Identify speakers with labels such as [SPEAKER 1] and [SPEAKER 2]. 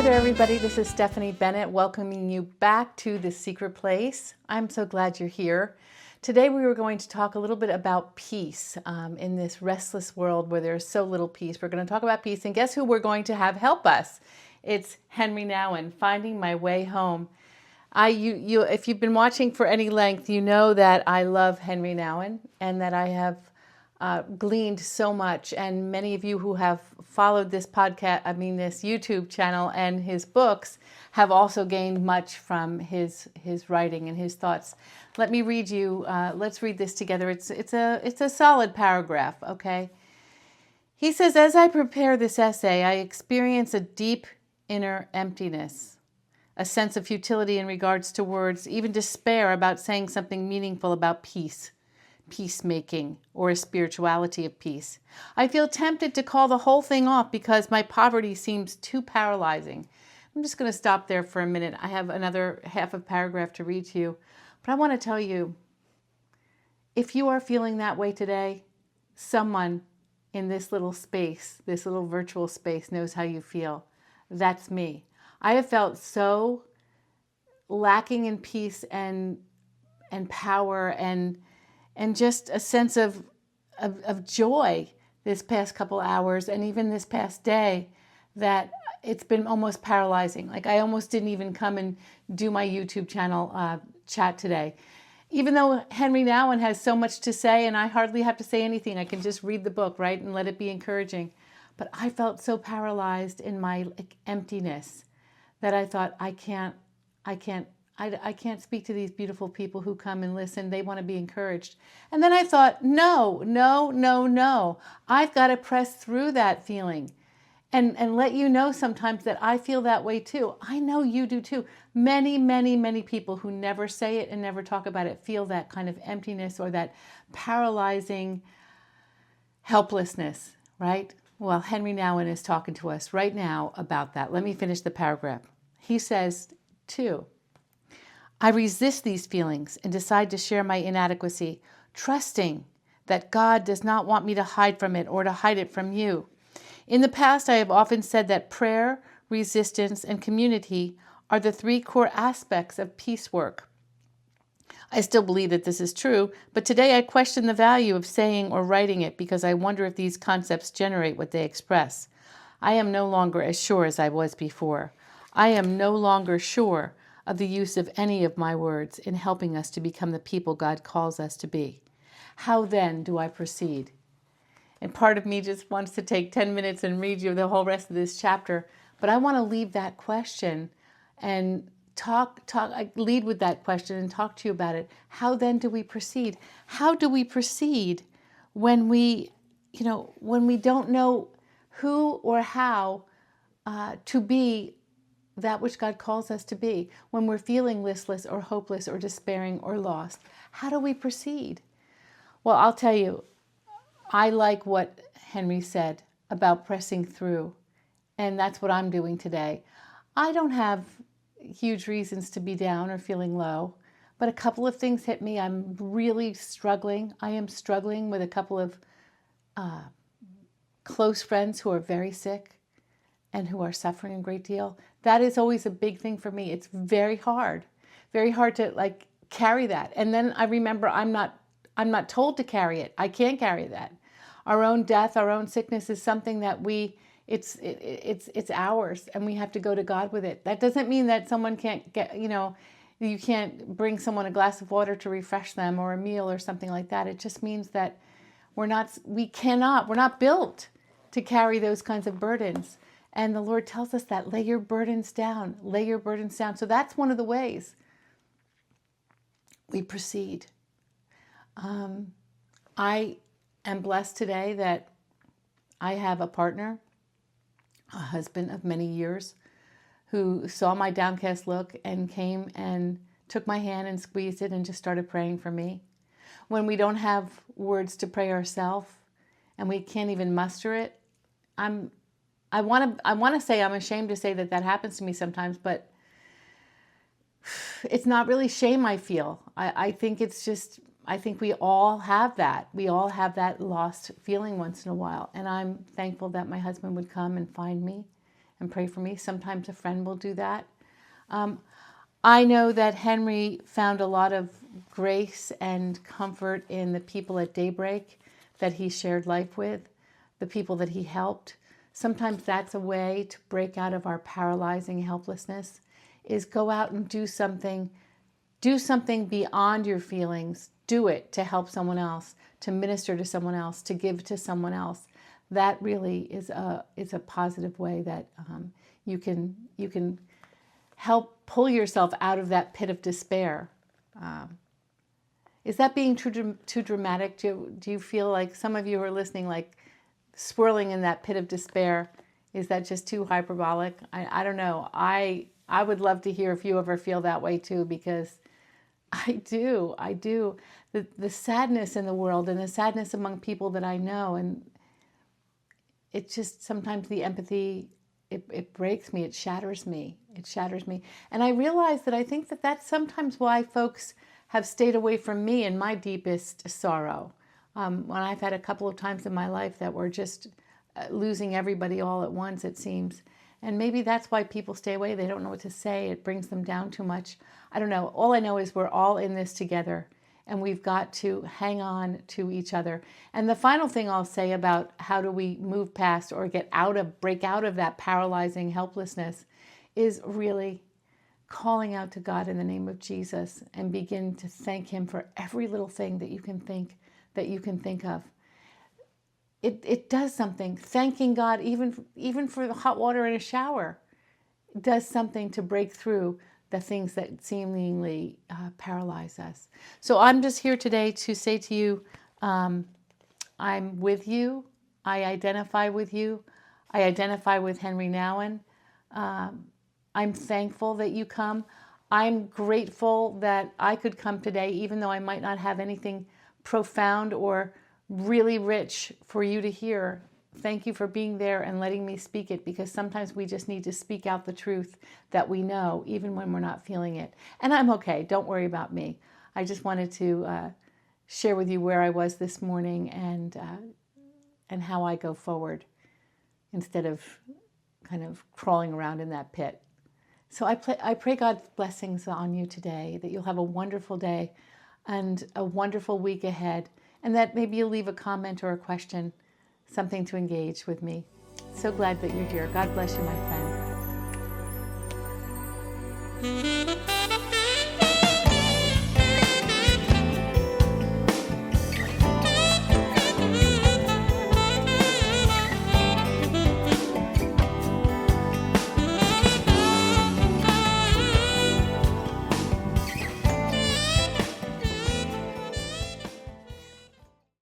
[SPEAKER 1] Hi there, everybody. This is Stephanie Bennett welcoming you back to The Secret Place. I'm so glad you're here. Today we were going to talk a little bit about peace in this restless world where there's so little peace. We're going to talk about peace, and guess who we're going to have help us? It's Henri Nouwen, Finding My Way Home. If you've been watching for any length, you know that I love Henri Nouwen and that I have gleaned so much. And many of you who have followed this this YouTube channel and his books have also gained much from his writing and his thoughts. Let me read you. Let's read this together. It's a solid paragraph. Okay. He says, as I prepare this essay, I experience a deep inner emptiness, a sense of futility in regards to words, even despair about saying something meaningful about peace, peacemaking, or a spirituality of peace. I feel tempted to call the whole thing off because my poverty seems too paralyzing. I'm just going to stop there for a minute. I have another half a paragraph to read to you, but I want to tell you, if you are feeling that way today, someone in this little space, this little virtual space, knows how you feel. That's me. I have felt so lacking in peace and power and just a sense of joy this past couple hours and even this past day that it's been almost paralyzing. Like I almost didn't even come and do my YouTube channel chat today. Even though Henri Nouwen has so much to say and I hardly have to say anything, I can just read the book, right, and let it be encouraging. But I felt so paralyzed in my emptiness that I thought, I can't speak to these beautiful people who come and listen. They want to be encouraged. And then I thought, no. I've got to press through that feeling and let you know sometimes that I feel that way too. I know you do too. Many people who never say it and never talk about it feel that kind of emptiness or that paralyzing helplessness, right? Well, Henri Nouwen is talking to us right now about that. Let me finish the paragraph. He says, too, I resist these feelings and decide to share my inadequacy, trusting that God does not want me to hide from it or to hide it from you. In the past, I have often said that prayer, resistance, and community are the three core aspects of peace work. I still believe that this is true, but today I question the value of saying or writing it because I wonder if these concepts generate what they express. I am no longer as sure as I was before. I am no longer sure of the use of any of my words in helping us to become the people God calls us to be. How then do I proceed? And part of me just wants to take 10 minutes and read you the whole rest of this chapter, but I want to leave that question and I lead with that question and talk to you about it. How then do we proceed? How do we proceed when we don't know who or how to be that which God calls us to be, when we're feeling listless or hopeless or despairing or lost? How do we proceed? Well, I'll tell you, I like what Henri said about pressing through, and that's what I'm doing today. I don't have huge reasons to be down or feeling low, but a couple of things hit me. I'm really struggling. I am struggling with a couple of close friends who are very sick and who are suffering a great deal. That is always a big thing for me. It's very hard to carry that. And then I remember I'm not told to carry it. I can't carry that. Our own death, our own sickness is something that it's ours, and we have to go to God with it. That doesn't mean that someone can't you can't bring someone a glass of water to refresh them or a meal or something like that. It just means that we're not built to carry those kinds of burdens. And the Lord tells us that, lay your burdens down, lay your burdens down. So that's one of the ways we proceed. I am blessed today that I have a partner, a husband of many years, who saw my downcast look and came and took my hand and squeezed it and just started praying for me. When we don't have words to pray ourselves and we can't even muster it, I want to say I'm ashamed to say that happens to me sometimes, but it's not really shame I feel. I think it's just, I think we all have that. We all have that lost feeling once in a while. And I'm thankful that my husband would come and find me and pray for me. Sometimes a friend will do that. I know that Henri found a lot of grace and comfort in the people at Daybreak that he shared life with, the people that he helped. Sometimes that's a way to break out of our paralyzing helplessness, is go out and do something beyond your feelings. Do it to help someone else, to minister to someone else, to give to someone else. That really is a positive way that you can help pull yourself out of that pit of despair. Is that being too dramatic? Do you feel like some of you who are listening, like swirling in that pit of despair? Is that just too hyperbolic? I don't know. I would love to hear if you ever feel that way too, because I do. The sadness in the world and the sadness among people that I know, and it's just sometimes the empathy, it breaks me, it shatters me. And I realize that I think that that's sometimes why folks have stayed away from me in my deepest sorrow. When I've had a couple of times in my life that were just losing everybody all at once, it seems. And maybe that's why people stay away. They don't know what to say. It brings them down too much. I don't know. All I know is we're all in this together, and we've got to hang on to each other. And the final thing I'll say about how do we move past or break out of that paralyzing helplessness is really calling out to God in the name of Jesus and begin to thank him for every little thing that you can think of. It does something. Thanking God even for the hot water in a shower does something to break through the things that seemingly paralyze us. So I'm just here today to say to you, I'm with you. I identify with you. I identify with Henri Nouwen. I'm thankful that you come. I'm grateful that I could come today, even though I might not have anything profound or really rich for you to hear. Thank you for being there and letting me speak it, because sometimes we just need to speak out the truth that we know, even when we're not feeling it. And I'm okay. Don't worry about me. I just wanted to share with you where I was this morning and how I go forward instead of kind of crawling around in that pit. So I pray God's blessings on you today, that you'll have a wonderful day and a wonderful week ahead, and that maybe you'll leave a comment or a question, something to engage with me. So glad that you're here. God bless you, my friend.